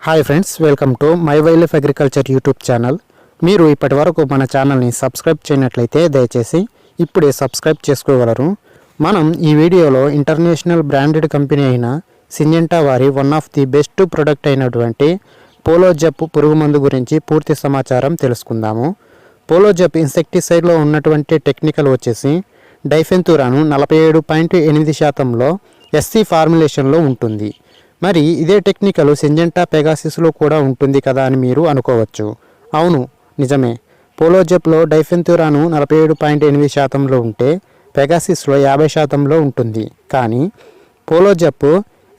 Hi friends, welcome to my wild agriculture YouTube channel. మీరు ఇప్పటి వరకు మన ఛానల్ని సబ్స్క్రైబ్ చేయనట్లయితే దయచేసి ఇప్పుడే సబ్స్క్రైబ్ చేసుకోగలరు. మనం ఈ వీడియోలో ఇంటర్నేషనల్ బ్రాండెడ్ కంపెనీ అయిన సింజెంటా వారి one of the best product అయినటువంటి పోలోజెప్ పురుగు మందు గురించి పూర్తి సమాచారం తెలుసుకుందాము. పోలోజెప్ ఇన్సెక్టిసైడ్లో ఉన్నటువంటి టెక్నికల్ వచ్చేసి డైఫెన్తురాను 47.8% ఎస్సీ ఫార్ములేషన్లో ఉంటుంది. మరి ఇదే టెక్నికల్ సింజెంటా పెగాసిస్లో కూడా ఉంటుంది కదా అని మీరు అనుకోవచ్చు. అవును, నిజమే. పోలోజెప్లో డైఫెన్తురాను 47.8%లో ఉంటే పెగాసిస్లో 50%లో ఉంటుంది. కానీ పోలోజెప్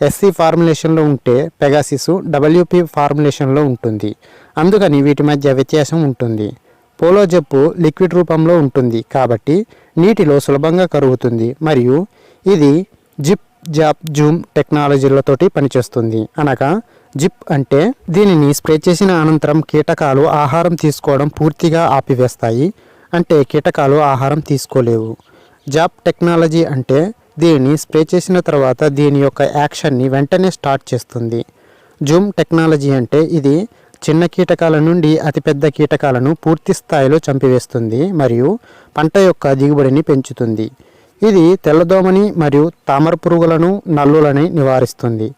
ఎస్సీ ఫార్ములేషన్లో ఉంటే పెగాసిస్ డబ్ల్యూపీ ఫార్ములేషన్లో ఉంటుంది. అందుకని వీటి మధ్య వ్యత్యాసం ఉంటుంది. పోలోజెప్ లిక్విడ్ రూపంలో ఉంటుంది కాబట్టి నీటిలో సులభంగా కరుగుతుంది మరియు ఇది జిప్ జాప్ జూమ్ టెక్నాలజీలతోటి పనిచేస్తుంది. అనగా జిప్ అంటే దీనిని స్ప్రే చేసిన అనంతరం కీటకాలు ఆహారం తీసుకోవడం పూర్తిగా ఆపివేస్తాయి. అంటే కీటకాలు ఆహారం తీసుకోలేవు. జాప్ టెక్నాలజీ అంటే దీనిని స్ప్రే చేసిన తర్వాత దీని యొక్క యాక్షన్ని వెంటనే స్టార్ట్ చేస్తుంది. జూమ్ టెక్నాలజీ అంటే ఇది చిన్న కీటకాల నుండి అతిపెద్ద కీటకాలను పూర్తి స్థాయిలో చంపివేస్తుంది మరియు పంట యొక్క దిగుబడిని పెంచుతుంది. ఇది తెల్లదోమని మరియు తామర పురుగులను, నల్లులని నివారిస్తుంది.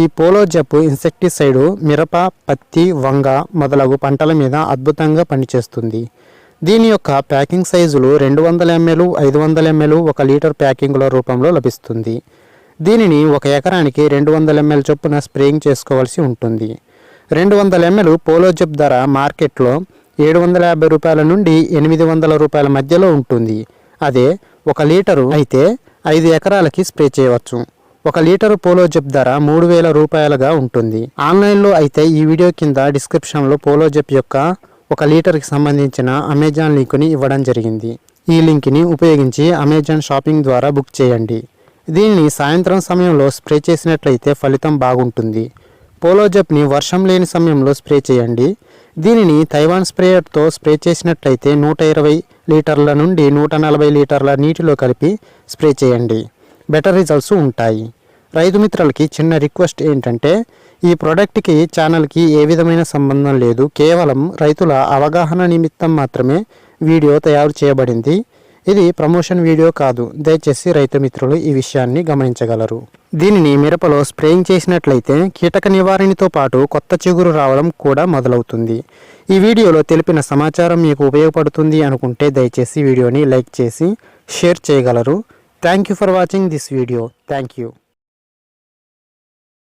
ఈ పోలోజెప్ ఇన్సెక్టిసైడ్ మిరప, పత్తి, వంగ మొదలగు పంటల మీద అద్భుతంగా పనిచేస్తుంది. దీని యొక్క ప్యాకింగ్ సైజులు 200 ml, 500 ml, 1 లీటర్ ప్యాకింగ్ల రూపంలో లభిస్తుంది. దీనిని 1 ఎకరానికి 200 ml చొప్పున స్ప్రేయింగ్ చేసుకోవాల్సి ఉంటుంది. 200 ml పోలోజెప్ ధర మార్కెట్లో 750 రూపాయల నుండి 800 రూపాయల మధ్యలో ఉంటుంది. అదే 1 లీటరు అయితే 5 ఎకరాలకి స్ప్రే చేయవచ్చు. 1 లీటరు పోలోజెప్ ధర 3000 రూపాయలుగా ఉంటుంది. ఆన్లైన్లో అయితే ఈ వీడియో కింద డిస్క్రిప్షన్లో పోలోజెప్ యొక్క 1 లీటర్కి సంబంధించిన అమెజాన్ లింకుని ఇవ్వడం జరిగింది. ఈ లింక్ని ఉపయోగించి అమెజాన్ షాపింగ్ ద్వారా బుక్ చేయండి. దీనిని సాయంత్రం సమయంలో స్ప్రే చేసినట్లయితే ఫలితం బాగుంటుంది. పోలోజెప్ని వర్షం లేని సమయంలో స్ప్రే చేయండి. దీనిని తైవాన్ స్ప్రేయర్తో స్ప్రే చేసినట్లయితే 120 లీటర్ల నుండి 140 లీటర్ల నీటిలో కలిపి స్ప్రే చేయండి. బెటర్ రిజల్ట్స్ ఉంటాయి. రైతు మిత్రులకి చిన్న రిక్వెస్ట్ ఏంటంటే ఈ ప్రోడక్ట్కి ఛానల్కి ఏ విధమైన సంబంధం లేదు. కేవలం రైతుల అవగాహన నిమిత్తం మాత్రమే వీడియో తయారు చేయబడింది. ఇది ప్రమోషన్ వీడియో కాదు. దయచేసి రైతు మిత్రులు ఈ విషయాన్ని గమనించగలరు. దీనిని మిరపలో స్ప్రేయింగ్ చేసినట్లయితే కీటక నివారణతో పాటు కొత్త చిగురు రావడం కూడా మొదలవుతుంది. ఈ వీడియోలో తెలిపిన సమాచారం మీకు ఉపయోగపడుతుంది అనుకుంటే దయచేసి వీడియోని లైక్ చేసి షేర్ చేయగలరు. Thank you for watching this video. Thank you.